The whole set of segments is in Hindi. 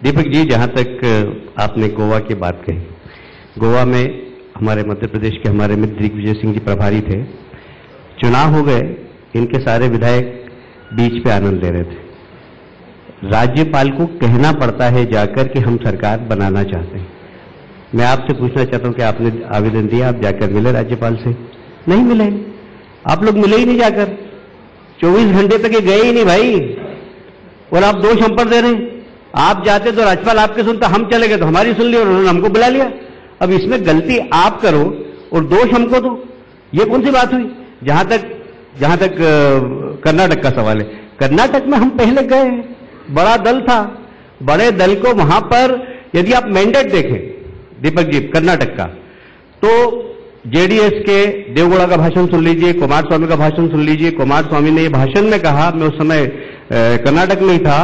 दीपक जी, जहां तक आपने गोवा की बात कही, गोवा में हमारे मध्य प्रदेश के हमारे मित्र दिग्विजय सिंह जी प्रभारी थे। चुनाव हो गए, इनके सारे विधायक बीच पे आनंद ले रहे थे। राज्यपाल को कहना पड़ता है जाकर कि हम सरकार बनाना चाहते हैं। मैं आपसे पूछना चाहता हूं कि आपने आवेदन दिया, आप जाकर मिले राज्यपाल से? नहीं मिले। आप लोग मिले ही नहीं जाकर, 24 घंटे तक ये गए ही नहीं भाई, और आप दोष हम पर दे रहे हैं। आप जाते तो राज्यपाल आपके सुनता, हम चले गए तो हमारी सुन ली और उन्होंने हमको बुला लिया। अब इसमें गलती आप करो और दोष हमको दो, ये कौन सी बात हुई? जहां तक कर्नाटक का सवाल है, कर्नाटक में हम पहले गए, बड़ा दल था, बड़े दल को वहां पर यदि आप मैंडेट देखें दीपक जी कर्नाटक का, तो जेडीएस के देवगौड़ा का भाषण सुन लीजिए, कुमारस्वामी का भाषण सुन लीजिए। कुमारस्वामी ने भाषण में कहा, मैं उस समय कर्नाटक में ही था,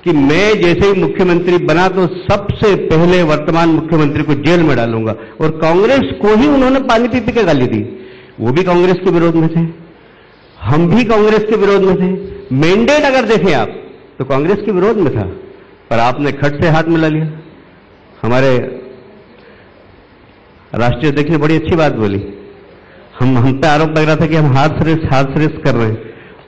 कि मैं जैसे ही मुख्यमंत्री बना तो सबसे पहले वर्तमान मुख्यमंत्री को जेल में डालूंगा। और कांग्रेस को ही उन्होंने पानी पी के गाली दी। वो भी कांग्रेस के विरोध में थे, हम भी कांग्रेस के विरोध में थे। मैंडेट अगर देखें आप तो कांग्रेस के विरोध में था, पर आपने खट से हाथ मिला लिया। हमारे राष्ट्रीय अध्यक्ष ने बड़ी अच्छी बात बोली, हम पे आरोप लग रहा था कि हम हाथ रेस कर रहे हैं,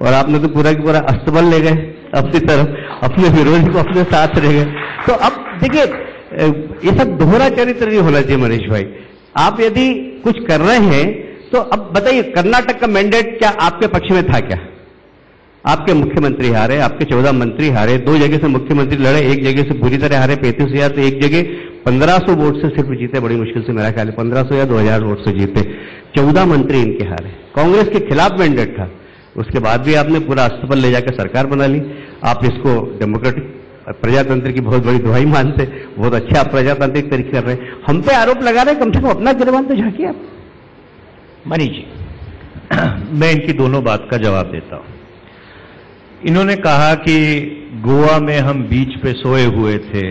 और आपने तो पूरा की पूरा अस्तबल ले गए अपनी तरफ, अपने विरोधी को अपने साथ रह गए। तो अब देखिए, ये सब दोहरा चरित्र नहीं होना चाहिए मनीष भाई। आप यदि कुछ कर रहे हैं तो अब बताइए, कर्नाटक का मैंडेट क्या आपके पक्ष में था क्या? आपके मुख्यमंत्री हारे, आपके 14 मंत्री हारे, 2 जगह से मुख्यमंत्री लड़े, एक जगह से पूरी तरह हारे 35,000, तो एक जगह 1500 वोट से सिर्फ जीते, बड़ी मुश्किल से, मेरा ख्याल है 1500 या 2000 वोट से जीते। 14 मंत्री इनके हारे, कांग्रेस के खिलाफ मैंडेट था। उसके बाद भी आपने पूरा अस्तबल ले जाकर सरकार बना ली। आप इसको डेमोक्रेटिक प्रजातंत्र की बहुत बड़ी दुहाई मानते, बहुत अच्छा आप प्रजातांत्रिक तरीके कर रहे हैं। हम पे आरोप लगा रहे हैं, कम से कम अपना गिरबान तो झांकिए आप। मनीष जी, मैं इनकी दोनों बात का जवाब देता हूं। इन्होंने कहा कि गोवा में हम बीच पे सोए हुए थे,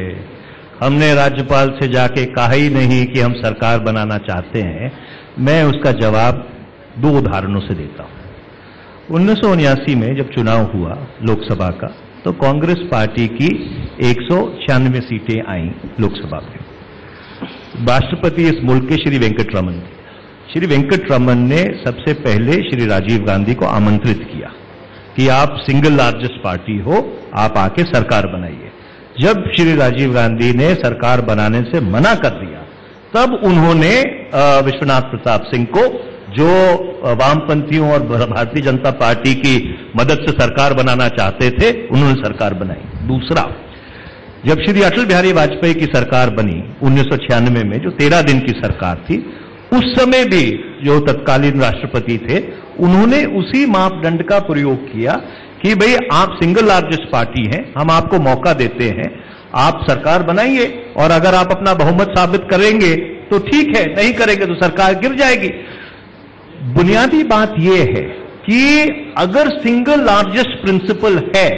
हमने राज्यपाल से जाके कहा ही नहीं कि हम सरकार बनाना चाहते हैं। मैं उसका जवाब 2 उदाहरणों से देता हूं। 1979 में जब चुनाव हुआ लोकसभा का, तो कांग्रेस पार्टी की 196 सीटें आई लोकसभा में। राष्ट्रपति इस मुल्क के श्री वेंकटरमन थे। श्री वेंकटरमन ने सबसे पहले श्री राजीव गांधी को आमंत्रित किया कि आप सिंगल लार्जेस्ट पार्टी हो, आप आके सरकार बनाइए। जब श्री राजीव गांधी ने सरकार बनाने से मना कर दिया, तब उन्होंने विश्वनाथ प्रताप सिंह को, जो वामपंथियों और भारतीय जनता पार्टी की मदद से सरकार बनाना चाहते थे, उन्होंने सरकार बनाई। दूसरा, जब श्री अटल बिहारी वाजपेयी की सरकार बनी 1996 में, जो 13 दिन की सरकार थी, उस समय भी जो तत्कालीन राष्ट्रपति थे, उन्होंने उसी मापदंड का प्रयोग किया कि भाई आप सिंगल लार्जेस्ट पार्टी हैं, हम आपको मौका देते हैं, आप सरकार बनाइए, और अगर आप अपना बहुमत साबित करेंगे तो ठीक है, नहीं करेंगे तो सरकार गिर जाएगी। बुनियादी बात यह है कि अगर सिंगल लार्जेस्ट प्रिंसिपल है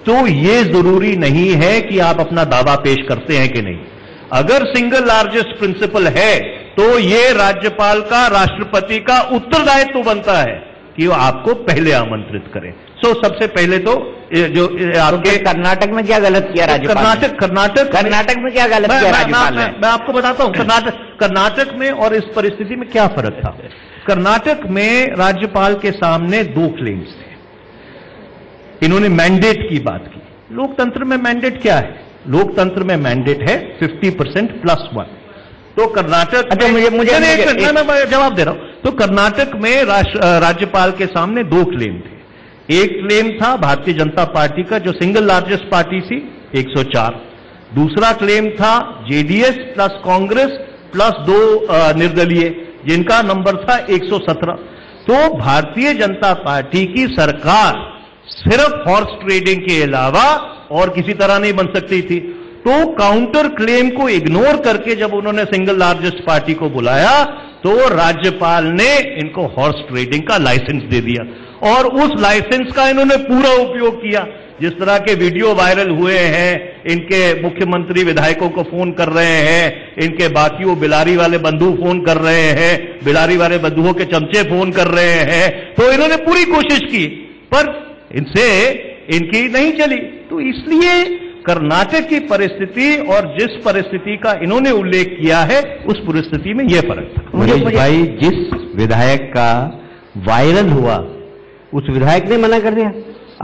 तो यह जरूरी नहीं है कि आप अपना दावा पेश करते हैं कि नहीं। अगर सिंगल लार्जेस्ट प्रिंसिपल है तो यह राज्यपाल का, राष्ट्रपति का उत्तरदायित्व बनता है कि वो आपको पहले आमंत्रित करें। सबसे पहले तो जो आपके कर्नाटक में क्या गलत किया राज्यपाल? कर्नाटक में क्या गलत किया राज्यपाल ने? मैं आपको बताता हूं कर्नाटक में और इस परिस्थिति में क्या फर्क था। कर्नाटक में राज्यपाल के सामने 2 क्लेम्स थे। इन्होंने मैंडेट की बात की। लोकतंत्र में मैंडेट क्या है? लोकतंत्र में मैंडेट है 50% +1। तो कर्नाटक, अच्छा, मैं जवाब दे रहा हूं। तो कर्नाटक में राज्यपाल के सामने 2 क्लेम थे। एक क्लेम था भारतीय जनता पार्टी का, जो सिंगल लार्जेस्ट पार्टी थी, 104। दूसरा क्लेम था जेडीएस प्लस कांग्रेस प्लस 2 निर्दलीय, जिनका नंबर था 117। तो भारतीय जनता पार्टी की सरकार सिर्फ हॉर्स ट्रेडिंग के अलावा और किसी तरह नहीं बन सकती थी। तो काउंटर क्लेम को इग्नोर करके जब उन्होंने सिंगल लार्जेस्ट पार्टी को बुलाया, तो राज्यपाल ने इनको हॉर्स ट्रेडिंग का लाइसेंस दे दिया, और उस लाइसेंस का इन्होंने पूरा उपयोग किया। जिस तरह के वीडियो वायरल हुए हैं, इनके मुख्यमंत्री विधायकों को फोन कर रहे हैं, इनके बाकी वो बिलारी वाले बंधु फोन कर रहे हैं, बिलारी वाले बंधुओं के चमचे फोन कर रहे हैं, तो इन्होंने पूरी कोशिश की, पर इनसे इनकी नहीं चली। तो इसलिए कर्नाटक की परिस्थिति और जिस परिस्थिति का इन्होंने उल्लेख किया है उस परिस्थिति में यह फर्क था। मनीष भाई, जिस विधायक का वायरल हुआ उस विधायक ने मना कर दिया।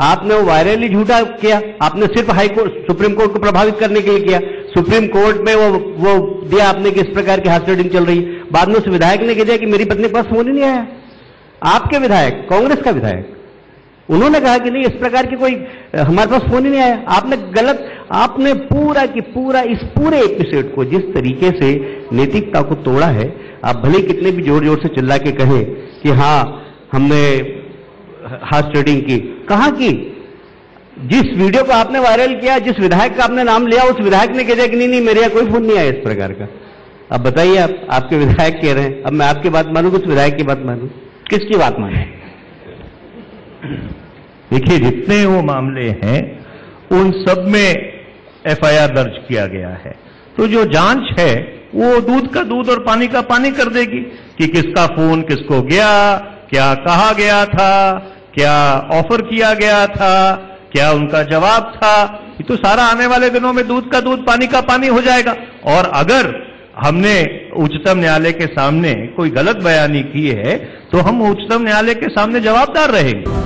आपने वो वायरल ही झूठा किया। आपने सिर्फ हाई कोर्ट, सुप्रीम कोर्ट को प्रभावित करने के लिए किया। सुप्रीम कोर्ट में वो दिया आपने कि इस प्रकार की हाथ ट्रेडिंग चल रही है। बाद में उस विधायक ने कह दिया कि मेरी पत्नी के पास फोन ही नहीं आया। आपके विधायक, कांग्रेस का विधायक, उन्होंने कहा कि नहीं, इस प्रकार की कोई हमारे पास फोन ही नहीं आया। आपने गलत, आपने पूरा की पूरा इस पूरे एपिसोड को जिस तरीके से नैतिकता को तोड़ा है, आप भले कितने भी जोर जोर से चिल्ला के कहें कि हाँ हमने हाथ ट्रेडिंग की, कहां की? जिस वीडियो को आपने वायरल किया, जिस विधायक का आपने नाम लिया, उस विधायक ने कह दिया कि नहीं मेरे यहाँ कोई फोन नहीं आया इस प्रकार का। अब बताइए, आप, आपके विधायक कह रहे हैं, अब मैं आपकी बात मानूं, उस विधायक की बात मानूं? किसकी बात माने? देखिए, जितने वो मामले हैं उन सब में एफआईआर दर्ज किया गया है, तो जो जांच है वो दूध का दूध और पानी का पानी कर देगी कि किसका फोन किसको गया, क्या कहा गया था, क्या ऑफर किया गया था, क्या उनका जवाब था। ये तो सारा आने वाले दिनों में दूध का दूध पानी का पानी हो जाएगा। और अगर हमने उच्चतम न्यायालय के सामने कोई गलत बयानी की है तो हम उच्चतम न्यायालय के सामने जवाबदार रहेंगे।